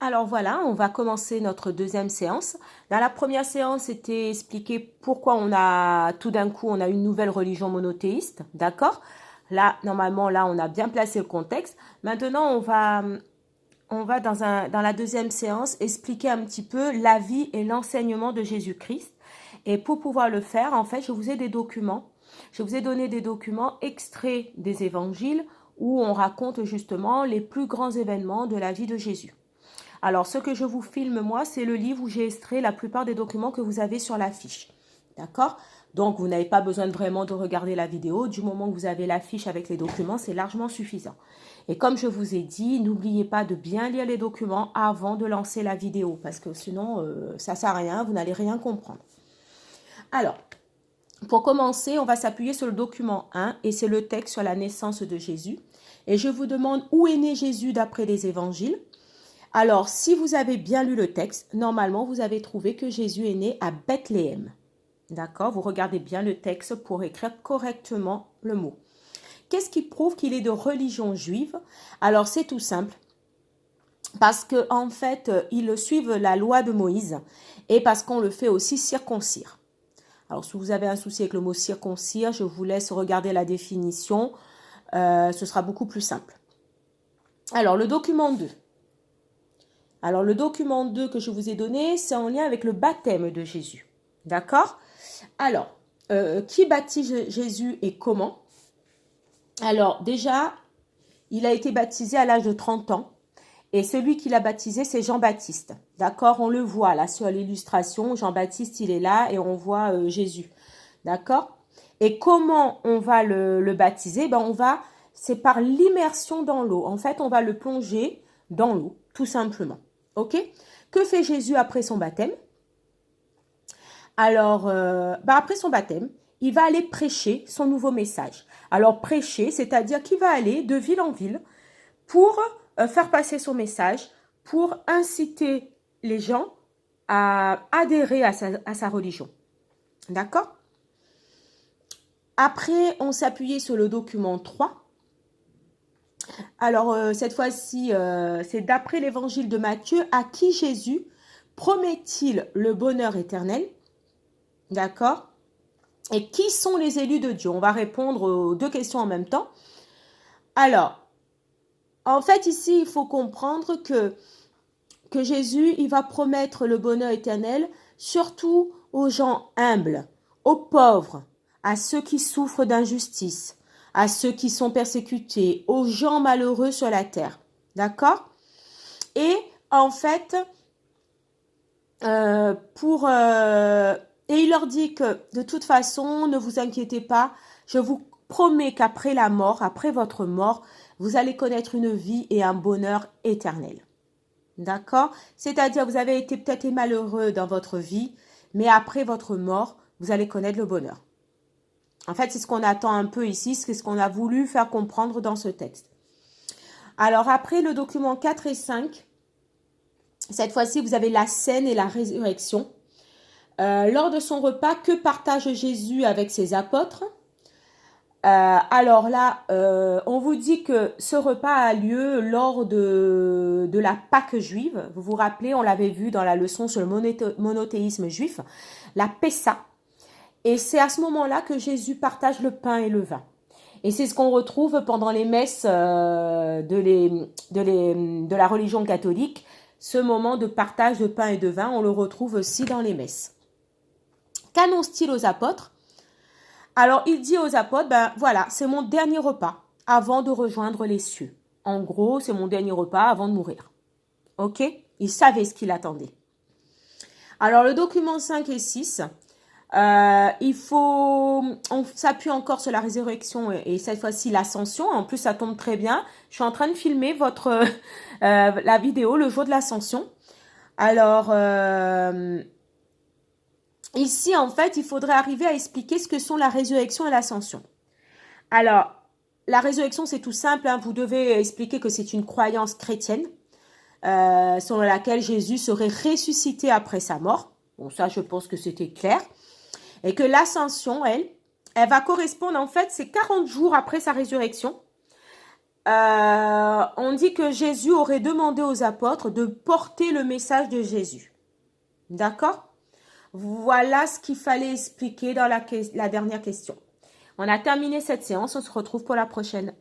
Alors voilà, on va commencer notre deuxième séance. Dans la première séance, c'était expliqué pourquoi tout d'un coup, on a une nouvelle religion monothéiste, d'accord? Là, normalement, là, on a bien placé le contexte. Maintenant, on va dans la deuxième séance expliquer un petit peu la vie et l'enseignement de Jésus-Christ. Et pour pouvoir le faire, en fait, je vous ai des documents. Je vous ai donné des documents extraits des évangiles où on raconte justement les plus grands événements de la vie de Jésus. Alors, ce que je vous filme, moi, c'est le livre où j'ai extrait la plupart des documents que vous avez sur la fiche. D'accord? Donc, vous n'avez pas besoin vraiment de regarder la vidéo. Du moment que vous avez la fiche avec les documents, c'est largement suffisant. Et comme je vous ai dit, n'oubliez pas de bien lire les documents avant de lancer la vidéo, parce que sinon, ça ne sert à rien, vous n'allez rien comprendre. Alors, pour commencer, on va s'appuyer sur le document 1, et c'est le texte sur la naissance de Jésus. Et je vous demande où est né Jésus d'après les évangiles. Alors, si vous avez bien lu le texte, normalement, vous avez trouvé que Jésus est né à Bethléem. D'accord? Vous regardez bien le texte pour écrire correctement le mot. Qu'est-ce qui prouve qu'il est de religion juive? Alors, c'est tout simple. Parce qu'en fait, ils suivent la loi de Moïse et parce qu'on le fait aussi circoncire. Alors, si vous avez un souci avec le mot circoncire, je vous laisse regarder la définition. Ce sera beaucoup plus simple. Alors, le document 2. Alors, le document 2 que je vous ai donné, c'est en lien avec le baptême de Jésus. D'accord? Alors, qui baptise Jésus et comment? Alors, déjà, il a été baptisé à l'âge de 30 ans. Et celui qui l'a baptisé, c'est Jean-Baptiste. D'accord? On le voit là sur l'illustration. Jean-Baptiste, il est là et on voit Jésus. D'accord? Et comment on va le baptiser? C'est par l'immersion dans l'eau. En fait, on va le plonger dans l'eau, tout simplement. Ok? Que fait Jésus après son baptême? Alors, après son baptême, il va aller prêcher son nouveau message. Alors, prêcher, c'est-à-dire qu'il va aller de ville en ville pour faire passer son message, pour inciter les gens à adhérer à sa religion. D'accord? Après, on s'appuyait sur le document 3. Alors, cette fois-ci, c'est d'après l'évangile de Matthieu, à qui Jésus promet-il le bonheur éternel? D'accord? Et qui sont les élus de Dieu? On va répondre aux deux questions en même temps. Alors, en fait, ici, il faut comprendre que Jésus, il va promettre le bonheur éternel, surtout aux gens humbles, aux pauvres, à ceux qui souffrent d'injustice, à ceux qui sont persécutés, aux gens malheureux sur la terre. D'accord? Et en fait, et il leur dit que de toute façon, ne vous inquiétez pas, je vous promets qu'après la mort, après votre mort, vous allez connaître une vie et un bonheur éternel. D'accord? C'est-à-dire, vous avez été peut-être malheureux dans votre vie, mais après votre mort, vous allez connaître le bonheur. En fait, c'est ce qu'on attend un peu ici, c'est ce qu'on a voulu faire comprendre dans ce texte. Alors, après le document 4 et 5, cette fois-ci, vous avez la scène et la résurrection. Lors de son repas, que partage Jésus avec ses apôtres? Alors là, on vous dit que ce repas a lieu lors de la Pâque juive. Vous vous rappelez, on l'avait vu dans la leçon sur le monothéisme juif, la Pessa. Et c'est à ce moment-là que Jésus partage le pain et le vin. Et c'est ce qu'on retrouve pendant les messes de la religion catholique. Ce moment de partage de pain et de vin, on le retrouve aussi dans les messes. Qu'annonce-t-il aux apôtres? Alors, il dit aux apôtres, voilà, c'est mon dernier repas avant de rejoindre les cieux. En gros, c'est mon dernier repas avant de mourir. Ok? Il savait ce qu'il attendait. Alors, le document 5 et 6, on s'appuie encore sur la résurrection et cette fois-ci l'ascension. En plus, ça tombe très bien. Je suis en train de filmer la vidéo le jour de l'ascension. Alors, ici, en fait, il faudrait arriver à expliquer ce que sont la résurrection et l'ascension. Alors, la résurrection, c'est tout simple. Vous devez expliquer que c'est une croyance chrétienne selon laquelle Jésus serait ressuscité après sa mort. Bon, ça, je pense que c'était clair. Et que l'ascension, elle va correspondre, en fait, c'est 40 jours après sa résurrection. On dit que Jésus aurait demandé aux apôtres de porter le message de Jésus. D'accord? Voilà ce qu'il fallait expliquer dans la dernière question. On a terminé cette séance, on se retrouve pour la prochaine.